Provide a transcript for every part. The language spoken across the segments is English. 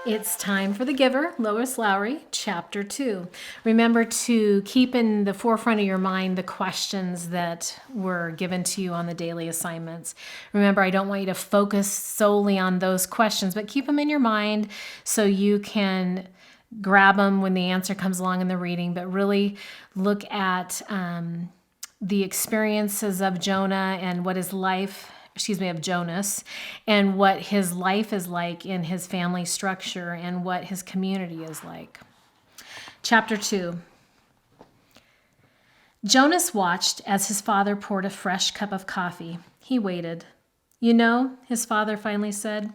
It's time for The Giver, Lois Lowry, Chapter 2. Remember to keep in the forefront of your mind the questions that were given to you on the daily assignments. Remember, I don't want you to focus solely on those questions, but keep them in your mind so you can grab them when the answer comes along in the reading, but really look at the experiences of Jonah and what his life of Jonas, and what his life is like in his family structure and what his community is like. Chapter 2. Jonas watched as his father poured a fresh cup of coffee. He waited. "You know," his father finally said,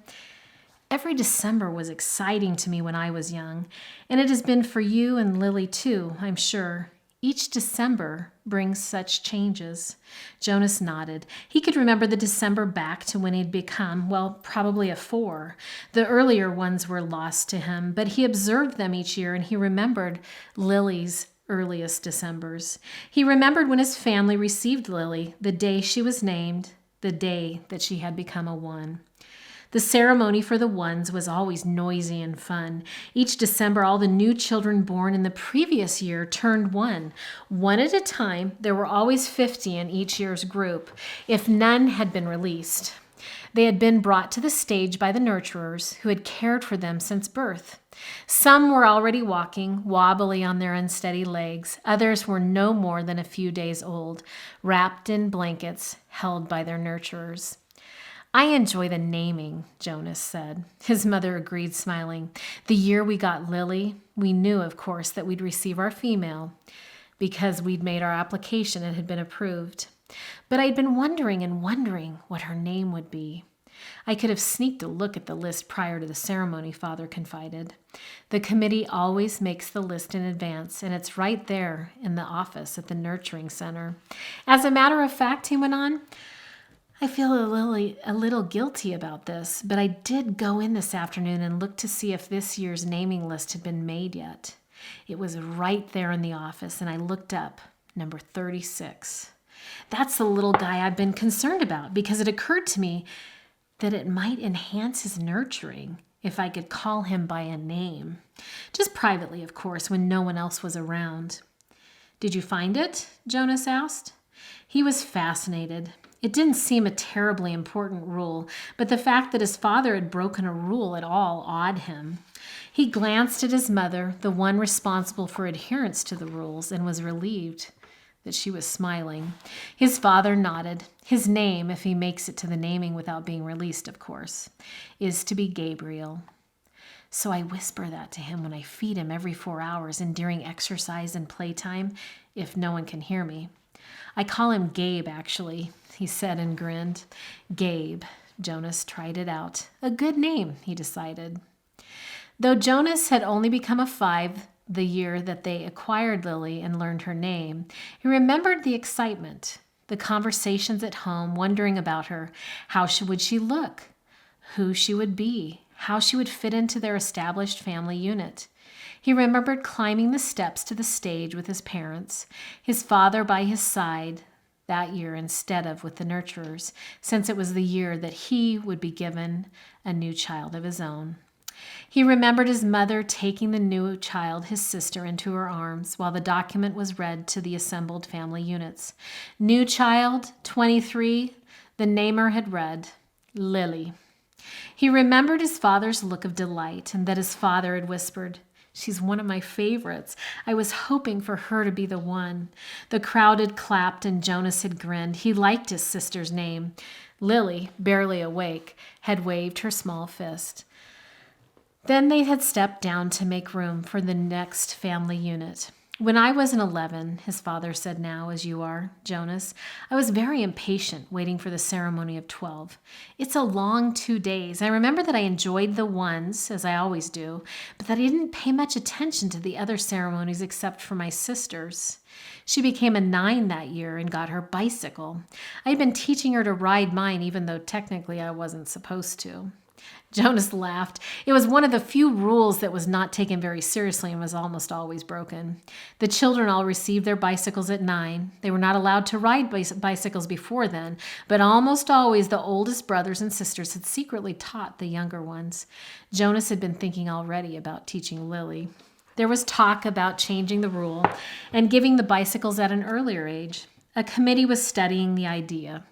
"every December was exciting to me when I was young, and it has been for you and Lily too, I'm sure. Each December brings such changes." Jonas nodded. He could remember the December back to when he'd become, well, probably a 4. The earlier ones were lost to him, but he observed them each year, and he remembered Lily's earliest Decembers. He remembered when his family received Lily, the day she was named, the day that she had become a 1. The ceremony for the ones was always noisy and fun. Each December, all the new children born in the previous year turned 1. One at a time, there were always 50 in each year's group, if none had been released. They had been brought to the stage by the nurturers who had cared for them since birth. Some were already walking, wobbly on their unsteady legs. Others were no more than a few days old, wrapped in blankets, held by their nurturers. "I enjoy the naming," Jonas said. His mother agreed, smiling. "The year we got Lily, we knew, of course, that we'd receive our female. Because we'd made our application, it had been approved. But I'd been wondering what her name would be. I could have sneaked a look at the list prior to the ceremony," Father confided. "The committee always makes the list in advance, and it's right there in the office at the nurturing center. As a matter of fact," he went on, "I feel a little guilty about this, but I did go in this afternoon and look to see if this year's naming list had been made yet. It was right there in the office, and I looked up number 36. That's the little guy I've been concerned about, because it occurred to me that it might enhance his nurturing if I could call him by a name. Just privately, of course, when no one else was around." "Did you find it?" Jonas asked. He was fascinated. It didn't seem a terribly important rule, but the fact that his father had broken a rule at all awed him. He glanced at his mother, the one responsible for adherence to the rules, and was relieved that she was smiling. His father nodded. "His name, if he makes it to the naming without being released, of course, is to be Gabriel. So I whisper that to him when I feed him every 4 hours and during exercise and playtime, if no one can hear me. I call him Gabe, actually," he said and grinned. Gabe. Jonas tried it out. A good name, he decided. Though Jonas had only become a 5 the year that they acquired Lily and learned her name, he remembered the excitement, the conversations at home, wondering about her. How would she look? Who she would be? How she would fit into their established family unit. He remembered climbing the steps to the stage with his parents, his father by his side that year instead of with the nurturers, since it was the year that he would be given a new child of his own. He remembered his mother taking the new child, his sister, into her arms while the document was read to the assembled family units. New child, 23, the namer had read, Lily. He remembered his father's look of delight and that his father had whispered, "She's one of my favorites. I was hoping for her to be the one." The crowd had clapped and Jonas had grinned. He liked his sister's name. Lily, barely awake, had waved her small fist. Then they had stepped down to make room for the next family unit. "When I was an 11, his father said now, as you are, Jonas, I was very impatient waiting for the ceremony of 12. It's a long 2 days. I remember that I enjoyed the ones, as I always do, but that I didn't pay much attention to the other ceremonies except for my sister's. She became a 9 that year and got her bicycle. I had been teaching her to ride mine even though technically I wasn't supposed to. Jonas laughed. It was one of the few rules that was not taken very seriously and was almost always broken. The children all received their bicycles at 9. They were not allowed to ride bicycles before then, but almost always the oldest brothers and sisters had secretly taught the younger ones. Jonas had been thinking already about teaching Lily. There was talk about changing the rule and giving the bicycles at an earlier age. A committee was studying the idea.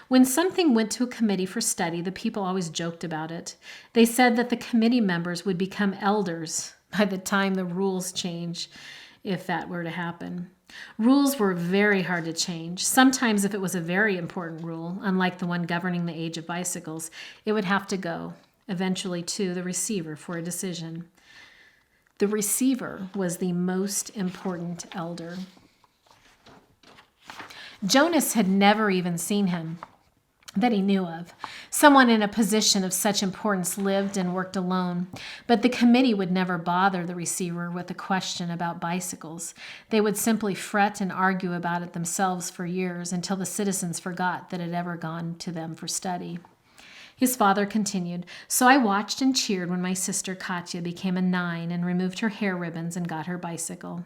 When something went to a committee for study, the people always joked about it. They said that the committee members would become elders by the time the rules change, if that were to happen. Rules were very hard to change. Sometimes if it was a very important rule, unlike the one governing the age of bicycles, it would have to go, eventually to the receiver for a decision. The receiver was the most important elder. Jonas had never even seen him that he knew of. Someone in a position of such importance lived and worked alone, but the committee would never bother the receiver with a question about bicycles. They would simply fret and argue about it themselves for years until the citizens forgot that it had ever gone to them for study. His father continued, "So I watched and cheered when my sister Katya became a 9 and removed her hair ribbons and got her bicycle."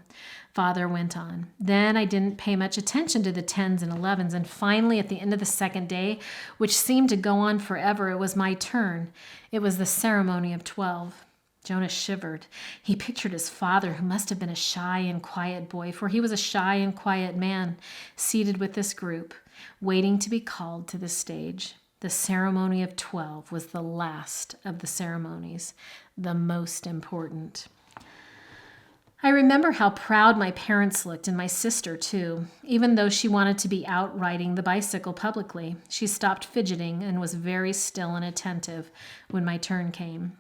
Father went on, "Then I didn't pay much attention to the 10s and 11s, and finally at the end of the second day, which seemed to go on forever, it was my turn. It was the ceremony of 12. Jonas shivered. He pictured his father, who must have been a shy and quiet boy, for he was a shy and quiet man, seated with this group, waiting to be called to the stage. The ceremony of 12 was the last of the ceremonies, the most important. I remember how proud my parents looked, and my sister too. Even though she wanted to be out riding the bicycle publicly, she stopped fidgeting and was very still and attentive when my turn came.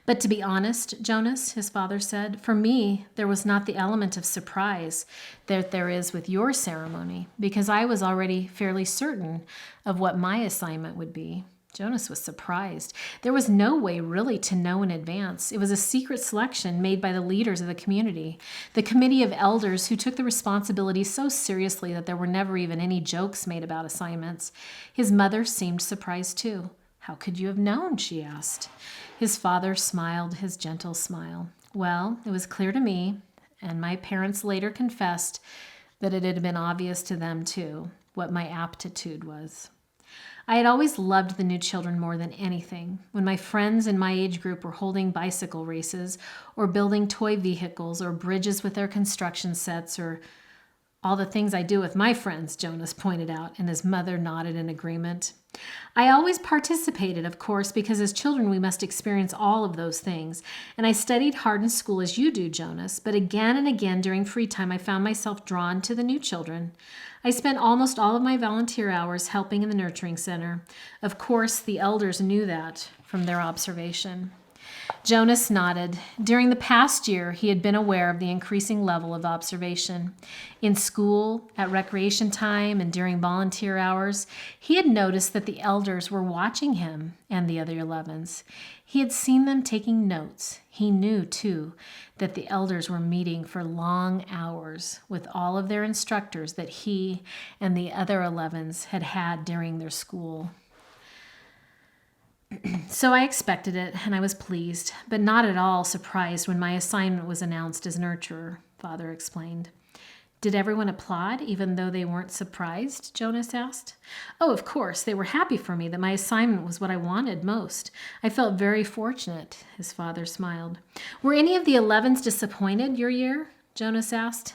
But to be honest, Jonas, his father said, for me, there was not the element of surprise that there is with your ceremony, because I was already fairly certain of what my assignment would be. Jonas was surprised. There was no way really to know in advance. It was a secret selection made by the leaders of the community, the committee of elders who took the responsibility so seriously that there were never even any jokes made about assignments. His mother seemed surprised too. "How could you have known?" she asked. His father smiled his gentle smile. "Well, it was clear to me, and my parents later confessed that it had been obvious to them too, what my aptitude was. I had always loved the new children more than anything. When my friends in my age group were holding bicycle races or building toy vehicles or bridges with their construction sets or all the things I do with my friends," Jonas pointed out, and his mother nodded in agreement. "I always participated, of course, because as children we must experience all of those things. And I studied hard in school as you do, Jonas, but again and again during free time I found myself drawn to the new children. I spent almost all of my volunteer hours helping in the nurturing center. Of course, the elders knew that from their observation." Jonas nodded. During the past year, he had been aware of the increasing level of observation. In school, at recreation time, and during volunteer hours, he had noticed that the elders were watching him and the other 11s. He had seen them taking notes. He knew, too, that the elders were meeting for long hours with all of their instructors that he and the other 11s had had during their school. "So I expected it, and I was pleased, but not at all surprised when my assignment was announced as nurturer," Father explained. "Did everyone applaud, even though they weren't surprised?" Jonas asked. "Oh, of course. They were happy for me that my assignment was what I wanted most. I felt very fortunate," his father smiled. "Were any of the 11s disappointed your year?" Jonas asked.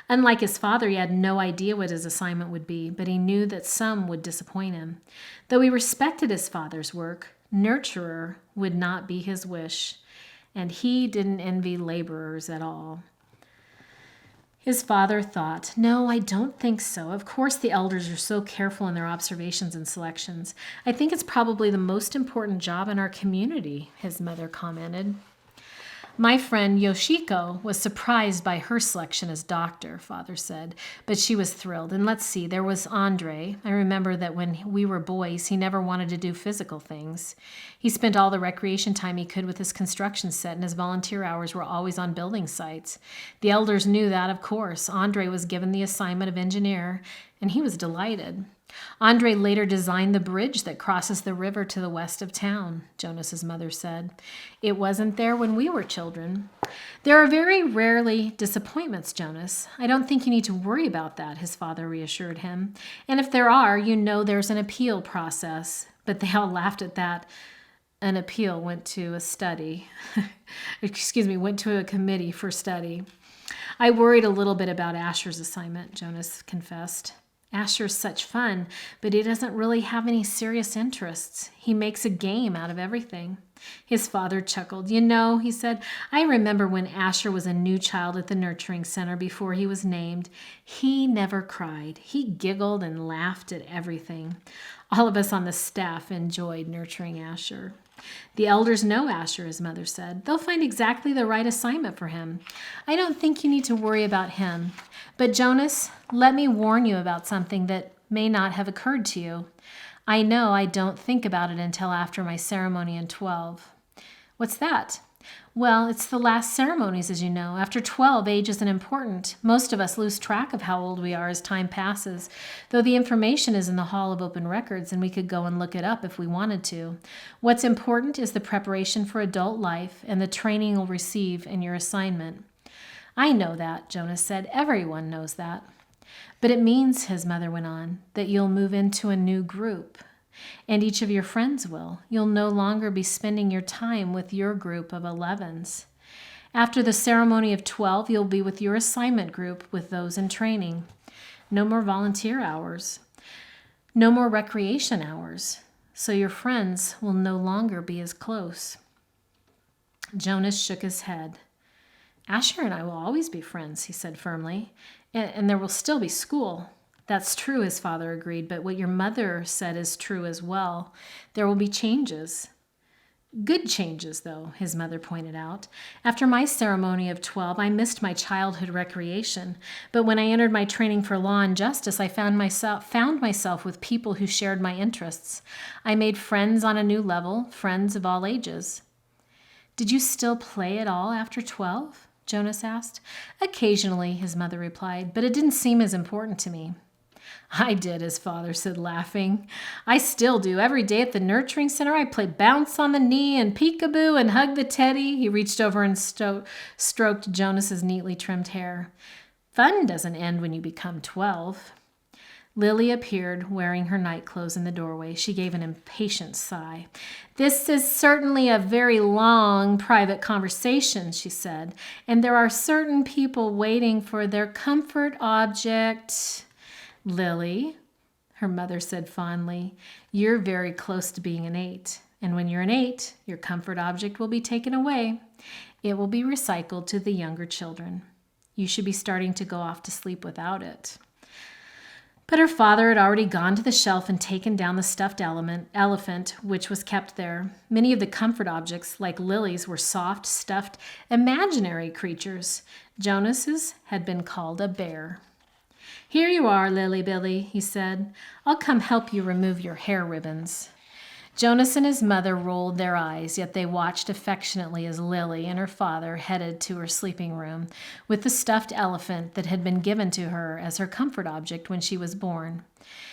Unlike his father, he had no idea what his assignment would be, but he knew that some would disappoint him. Though he respected his father's work, nurturer would not be his wish, and he didn't envy laborers at all. His father thought, "No, I don't think so. Of course the elders are so careful in their observations and selections. I think it's probably the most important job in our community," his mother commented. "My friend Yoshiko was surprised by her selection as doctor," Father said, "but she was thrilled. And let's see, there was Andre. I remember that when we were boys, he never wanted to do physical things. He spent all the recreation time he could with his construction set, and his volunteer hours were always on building sites. The elders knew that, of course. Andre was given the assignment of engineer, and he was delighted. Andre later designed the bridge that crosses the river to the west of town, Jonas's mother said. It wasn't there when we were children. There are very rarely disappointments, Jonas. I don't think you need to worry about that, his father reassured him. And if there are, you know there's an appeal process. But they all laughed at that. An appeal went to a study. Went to a committee for study. I worried a little bit about Asher's assignment, Jonas confessed. Asher's such fun, but he doesn't really have any serious interests. He makes a game out of everything. His father chuckled. You know, he said, I remember when Asher was a new child at the nurturing center before he was named. He never cried. He giggled and laughed at everything. All of us on the staff enjoyed nurturing Asher. The elders know Asher, his mother said. They'll find exactly the right assignment for him. I don't think you need to worry about him. But Jonas, let me warn you about something that may not have occurred to you. I know I don't think about it until after my ceremony in 12. What's that? Well, it's the last ceremonies, as you know. After 12, age isn't important. Most of us lose track of how old we are as time passes, though the information is in the Hall of Open Records and we could go and look it up if we wanted to. What's important is the preparation for adult life and the training you'll receive in your assignment. I know that, Jonas said. Everyone knows that. But it means, his mother went on, that you'll move into a new group. And each of your friends will. You'll no longer be spending your time with your group of 11s. After the ceremony of 12, you'll be with your assignment group with those in training. No more volunteer hours. No more recreation hours. So your friends will no longer be as close. Jonas shook his head. Asher and I will always be friends, he said firmly, and there will still be school. That's true, his father agreed, but what your mother said is true as well. There will be changes. Good changes, though, his mother pointed out. After my ceremony of 12, I missed my childhood recreation, but when I entered my training for law and justice, I found myself with people who shared my interests. I made friends on a new level, friends of all ages. Did you still play at all after 12? Jonas asked. Occasionally, his mother replied, but it didn't seem as important to me. I did, his father said, laughing. I still do. Every day at the nurturing center, I play bounce on the knee and peekaboo and hug the teddy. He reached over and stroked Jonas's neatly trimmed hair. Fun doesn't end when you become 12. Lily appeared, wearing her nightclothes in the doorway. She gave an impatient sigh. This is certainly a very long, private conversation, she said, and there are certain people waiting for their comfort object. Lily, her mother said fondly, you're very close to being an 8. And when you're an 8, your comfort object will be taken away. It will be recycled to the younger children. You should be starting to go off to sleep without it. But her father had already gone to the shelf and taken down the stuffed elephant, which was kept there. Many of the comfort objects, like Lily's, were soft, stuffed, imaginary creatures. Jonas's had been called a bear. Here you are, Lily Billy, he said. I'll come help you remove your hair ribbons. Jonas and his mother rolled their eyes, yet they watched affectionately as Lily and her father headed to her sleeping room with the stuffed elephant that had been given to her as her comfort object when she was born.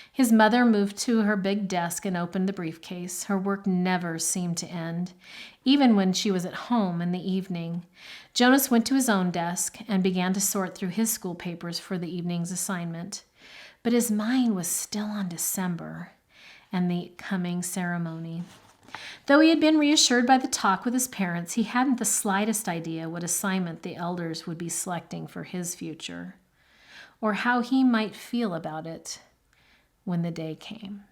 His mother moved to her big desk and opened the briefcase. Her work never seemed to end, even when she was at home in the evening. Jonas went to his own desk and began to sort through his school papers for the evening's assignment. But his mind was still on December and the coming ceremony. Though he had been reassured by the talk with his parents, he hadn't the slightest idea what assignment the elders would be selecting for his future, or how he might feel about it when the day came.